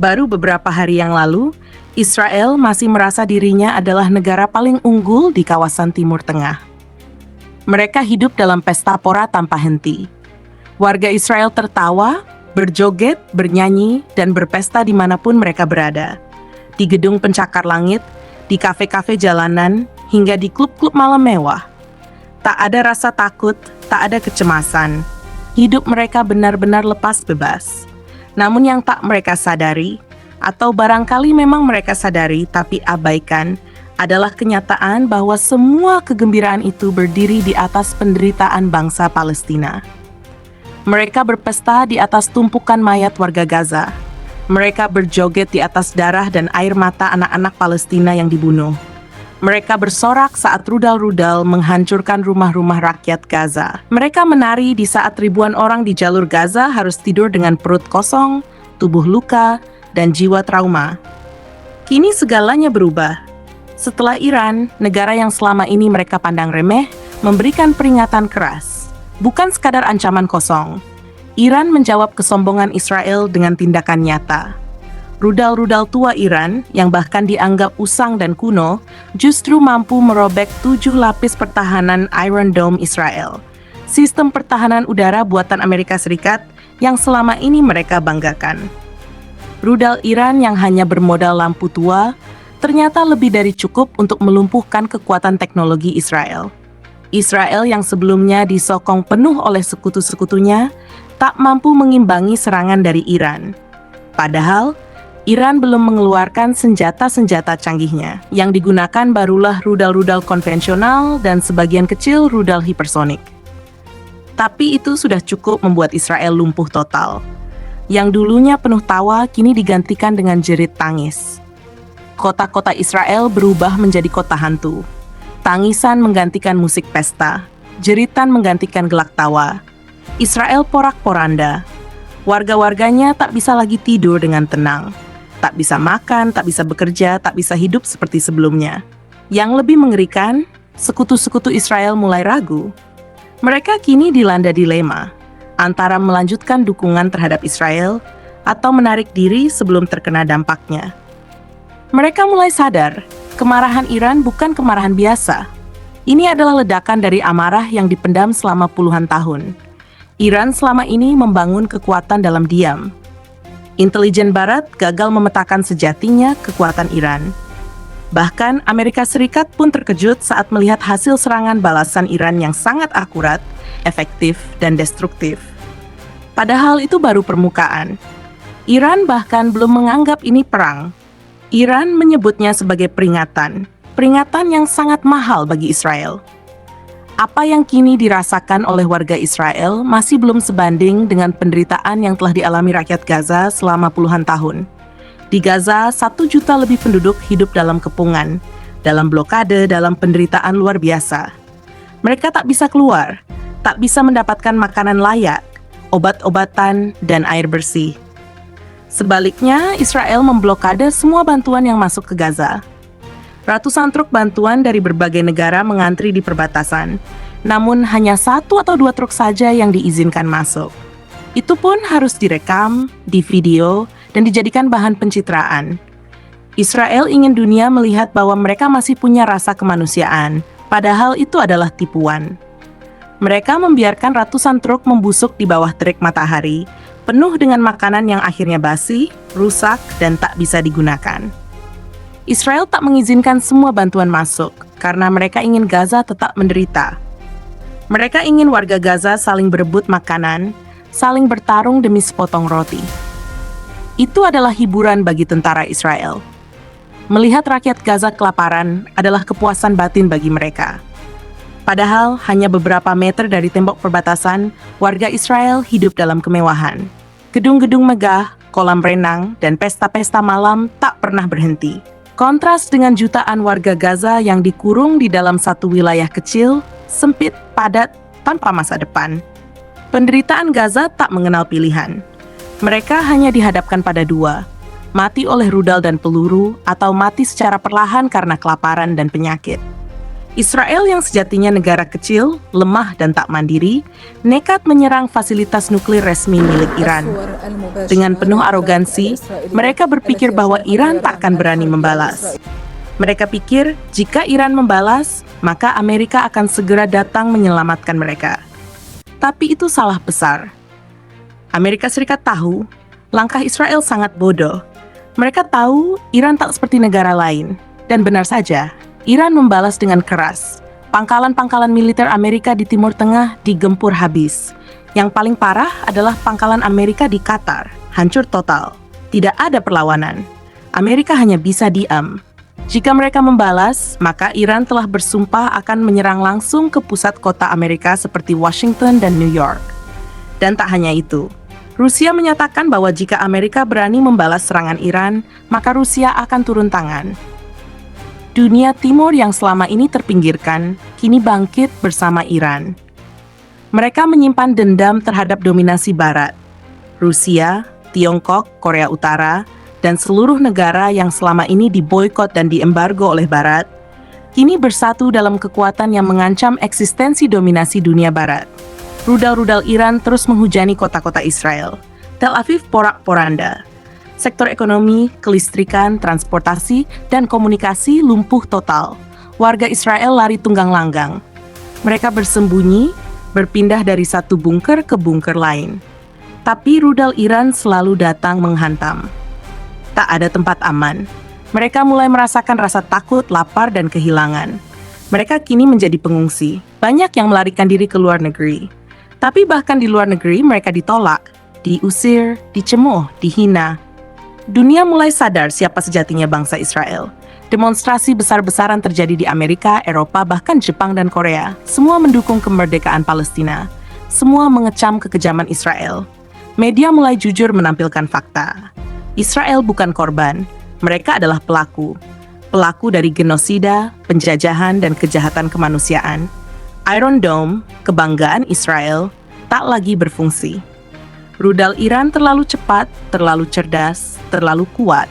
Baru beberapa hari yang lalu, Israel masih merasa dirinya adalah negara paling unggul di kawasan Timur Tengah. Mereka hidup dalam pesta pora tanpa henti. Warga Israel tertawa, berjoget, bernyanyi, dan berpesta dimanapun mereka berada. Di gedung pencakar langit, di kafe-kafe jalanan, hingga di klub-klub malam mewah. Tak ada rasa takut, tak ada kecemasan. Hidup mereka benar-benar lepas bebas. Namun yang tak mereka sadari, atau barangkali memang mereka sadari tapi abaikan, adalah kenyataan bahwa semua kegembiraan itu berdiri di atas penderitaan bangsa Palestina. Mereka berpesta di atas tumpukan mayat warga Gaza. Mereka berjoget di atas darah dan air mata anak-anak Palestina yang dibunuh. Mereka bersorak saat rudal-rudal menghancurkan rumah-rumah rakyat Gaza. Mereka menari di saat ribuan orang di jalur Gaza harus tidur dengan perut kosong, tubuh luka, dan jiwa trauma. Kini segalanya berubah. Setelah Iran, negara yang selama ini mereka pandang remeh, memberikan peringatan keras. Bukan sekadar ancaman kosong. Iran menjawab kesombongan Israel dengan tindakan nyata. Rudal-rudal tua Iran, yang bahkan dianggap usang dan kuno, justru mampu merobek 7 lapis pertahanan Iron Dome Israel. Sistem pertahanan udara buatan Amerika Serikat yang selama ini mereka banggakan. Rudal Iran yang hanya bermodal lampu tua, ternyata lebih dari cukup untuk melumpuhkan kekuatan teknologi Israel. Israel yang sebelumnya disokong penuh oleh sekutu-sekutunya, tak mampu mengimbangi serangan dari Iran. Padahal, Iran belum mengeluarkan senjata-senjata canggihnya. Yang digunakan barulah rudal-rudal konvensional dan sebagian kecil rudal hipersonik. Tapi itu sudah cukup membuat Israel lumpuh total. Yang dulunya penuh tawa kini digantikan dengan jerit tangis. Kota-kota Israel berubah menjadi kota hantu. Tangisan menggantikan musik pesta. Jeritan menggantikan gelak tawa. Israel porak-poranda. Warga-warganya tak bisa lagi tidur dengan tenang. Tak bisa makan, tak bisa bekerja, tak bisa hidup seperti sebelumnya. Yang lebih mengerikan, sekutu-sekutu Israel mulai ragu. Mereka kini dilanda dilema, antara melanjutkan dukungan terhadap Israel atau menarik diri sebelum terkena dampaknya. Mereka mulai sadar, kemarahan Iran bukan kemarahan biasa. Ini adalah ledakan dari amarah yang dipendam selama puluhan tahun. Iran selama ini membangun kekuatan dalam diam. Intelijen Barat gagal memetakan sejatinya kekuatan Iran. Bahkan Amerika Serikat pun terkejut saat melihat hasil serangan balasan Iran yang sangat akurat, efektif, dan destruktif. Padahal itu baru permukaan. Iran bahkan belum menganggap ini perang. Iran menyebutnya sebagai peringatan yang sangat mahal bagi Israel. Apa yang kini dirasakan oleh warga Israel masih belum sebanding dengan penderitaan yang telah dialami rakyat Gaza selama puluhan tahun. Di Gaza, 1 juta lebih penduduk hidup dalam kepungan, dalam blokade, dalam penderitaan luar biasa. Mereka tak bisa keluar, tak bisa mendapatkan makanan layak, obat-obatan, dan air bersih. Sebaliknya, Israel memblokade semua bantuan yang masuk ke Gaza. Ratusan truk bantuan dari berbagai negara mengantri di perbatasan, namun hanya 1 atau 2 truk saja yang diizinkan masuk. Itu pun harus direkam, divideo, dan dijadikan bahan pencitraan. Israel ingin dunia melihat bahwa mereka masih punya rasa kemanusiaan, padahal itu adalah tipuan. Mereka membiarkan ratusan truk membusuk di bawah terik matahari, penuh dengan makanan yang akhirnya basi, rusak, dan tak bisa digunakan. Israel tak mengizinkan semua bantuan masuk, karena mereka ingin Gaza tetap menderita. Mereka ingin warga Gaza saling berebut makanan, saling bertarung demi sepotong roti. Itu adalah hiburan bagi tentara Israel. Melihat rakyat Gaza kelaparan adalah kepuasan batin bagi mereka. Padahal hanya beberapa meter dari tembok perbatasan, warga Israel hidup dalam kemewahan. Gedung-gedung megah, kolam renang, dan pesta-pesta malam tak pernah berhenti. Kontras dengan jutaan warga Gaza yang dikurung di dalam satu wilayah kecil, sempit, padat, tanpa masa depan. Penderitaan Gaza tak mengenal pilihan. Mereka hanya dihadapkan pada 2, mati oleh rudal dan peluru, atau mati secara perlahan karena kelaparan dan penyakit. Israel yang sejatinya negara kecil, lemah dan tak mandiri, nekat menyerang fasilitas nuklir resmi milik Iran. Dengan penuh arogansi, mereka berpikir bahwa Iran tak akan berani membalas. Mereka pikir jika Iran membalas, maka Amerika akan segera datang menyelamatkan mereka. Tapi itu salah besar. Amerika Serikat tahu, langkah Israel sangat bodoh. Mereka tahu Iran tak seperti negara lain. Dan benar saja, Iran membalas dengan keras. Pangkalan-pangkalan militer Amerika di Timur Tengah digempur habis. Yang paling parah adalah pangkalan Amerika di Qatar, hancur total. Tidak ada perlawanan. Amerika hanya bisa diam. Jika mereka membalas, maka Iran telah bersumpah akan menyerang langsung ke pusat kota Amerika seperti Washington dan New York. Dan tak hanya itu, Rusia menyatakan bahwa jika Amerika berani membalas serangan Iran, maka Rusia akan turun tangan. Dunia Timur yang selama ini terpinggirkan, kini bangkit bersama Iran. Mereka menyimpan dendam terhadap dominasi Barat. Rusia, Tiongkok, Korea Utara, dan seluruh negara yang selama ini diboikot dan diembargo oleh Barat, kini bersatu dalam kekuatan yang mengancam eksistensi dominasi dunia Barat. Rudal-rudal Iran terus menghujani kota-kota Israel. Tel Aviv porak-poranda. Sektor ekonomi, kelistrikan, transportasi, dan komunikasi lumpuh total. Warga Israel lari tunggang langgang. Mereka bersembunyi, berpindah dari satu bunker ke bunker lain. Tapi rudal Iran selalu datang menghantam. Tak ada tempat aman. Mereka mulai merasakan rasa takut, lapar, dan kehilangan. Mereka kini menjadi pengungsi. Banyak yang melarikan diri ke luar negeri. Tapi bahkan di luar negeri mereka ditolak, diusir, dicemooh, dihina. Dunia mulai sadar siapa sejatinya bangsa Israel. Demonstrasi besar-besaran terjadi di Amerika, Eropa, bahkan Jepang dan Korea. Semua mendukung kemerdekaan Palestina. Semua mengecam kekejaman Israel. Media mulai jujur menampilkan fakta. Israel bukan korban, mereka adalah pelaku. Pelaku dari genosida, penjajahan, dan kejahatan kemanusiaan. Iron Dome, kebanggaan Israel, tak lagi berfungsi. Rudal Iran terlalu cepat, terlalu cerdas, terlalu kuat.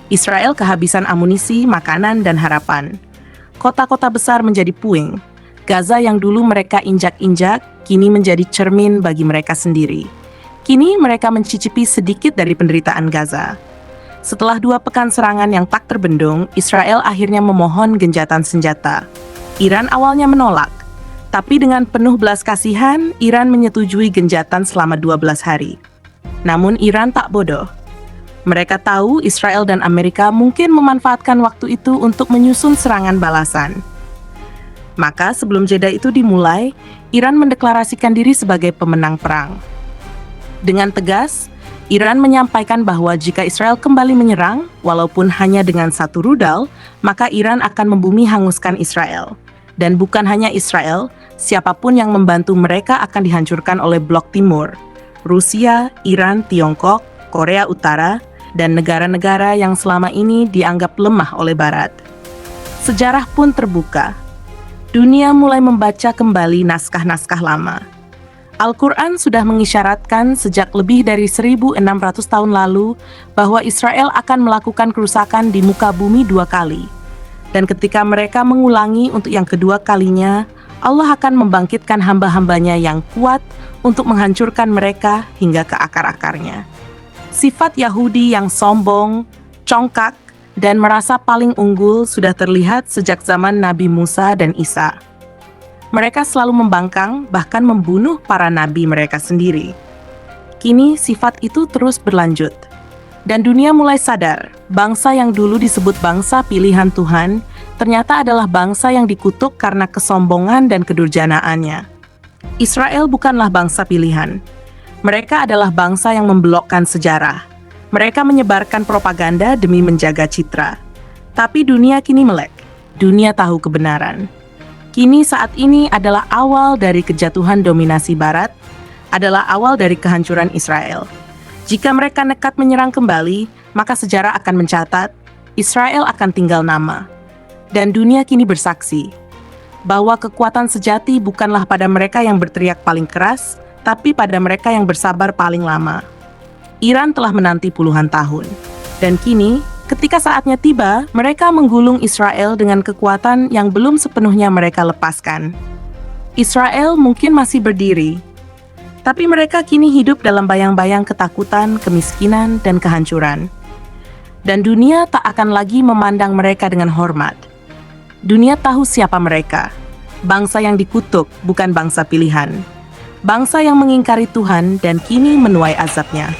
Israel kehabisan amunisi, makanan, dan harapan. Kota-kota besar menjadi puing. Gaza yang dulu mereka injak-injak, kini menjadi cermin bagi mereka sendiri. Kini mereka mencicipi sedikit dari penderitaan Gaza. Setelah 2 pekan serangan yang tak terbendung, Israel akhirnya memohon gencatan senjata. Iran awalnya menolak. Tapi dengan penuh belas kasihan, Iran menyetujui gencatan selama 12 hari. Namun Iran tak bodoh. Mereka tahu Israel dan Amerika mungkin memanfaatkan waktu itu untuk menyusun serangan balasan. Maka sebelum jeda itu dimulai, Iran mendeklarasikan diri sebagai pemenang perang. Dengan tegas, Iran menyampaikan bahwa jika Israel kembali menyerang, walaupun hanya dengan 1 rudal, maka Iran akan membumi hanguskan Israel. Dan bukan hanya Israel, siapapun yang membantu mereka akan dihancurkan oleh Blok Timur, Rusia, Iran, Tiongkok, Korea Utara, dan negara-negara yang selama ini dianggap lemah oleh Barat. Sejarah pun terbuka. Dunia mulai membaca kembali naskah-naskah lama. Al-Quran sudah mengisyaratkan sejak lebih dari 1.600 tahun lalu bahwa Israel akan melakukan kerusakan di muka bumi 2 kali. Dan ketika mereka mengulangi untuk yang kedua kalinya, Allah akan membangkitkan hamba-hambanya yang kuat untuk menghancurkan mereka hingga ke akar-akarnya. Sifat Yahudi yang sombong, congkak, dan merasa paling unggul sudah terlihat sejak zaman Nabi Musa dan Isa. Mereka selalu membangkang, bahkan membunuh para nabi mereka sendiri. Kini sifat itu terus berlanjut. Dan dunia mulai sadar, bangsa yang dulu disebut bangsa pilihan Tuhan, ternyata adalah bangsa yang dikutuk karena kesombongan dan kedurjanaannya. Israel bukanlah bangsa pilihan. Mereka adalah bangsa yang membelokkan sejarah. Mereka menyebarkan propaganda demi menjaga citra. Tapi dunia kini melek. Dunia tahu kebenaran. Kini saat ini adalah awal dari kejatuhan dominasi Barat, adalah awal dari kehancuran Israel. Jika mereka nekat menyerang kembali, maka sejarah akan mencatat, Israel akan tinggal nama. Dan dunia kini bersaksi, bahwa kekuatan sejati bukanlah pada mereka yang berteriak paling keras, tapi pada mereka yang bersabar paling lama. Iran telah menanti puluhan tahun, dan kini Ketika saatnya tiba, mereka menggulung Israel dengan kekuatan yang belum sepenuhnya mereka lepaskan. Israel mungkin masih berdiri, tapi mereka kini hidup dalam bayang-bayang ketakutan, kemiskinan, dan kehancuran. Dan dunia tak akan lagi memandang mereka dengan hormat. Dunia tahu siapa mereka. Bangsa yang dikutuk, bukan bangsa pilihan. Bangsa yang mengingkari Tuhan dan kini menuai azabnya.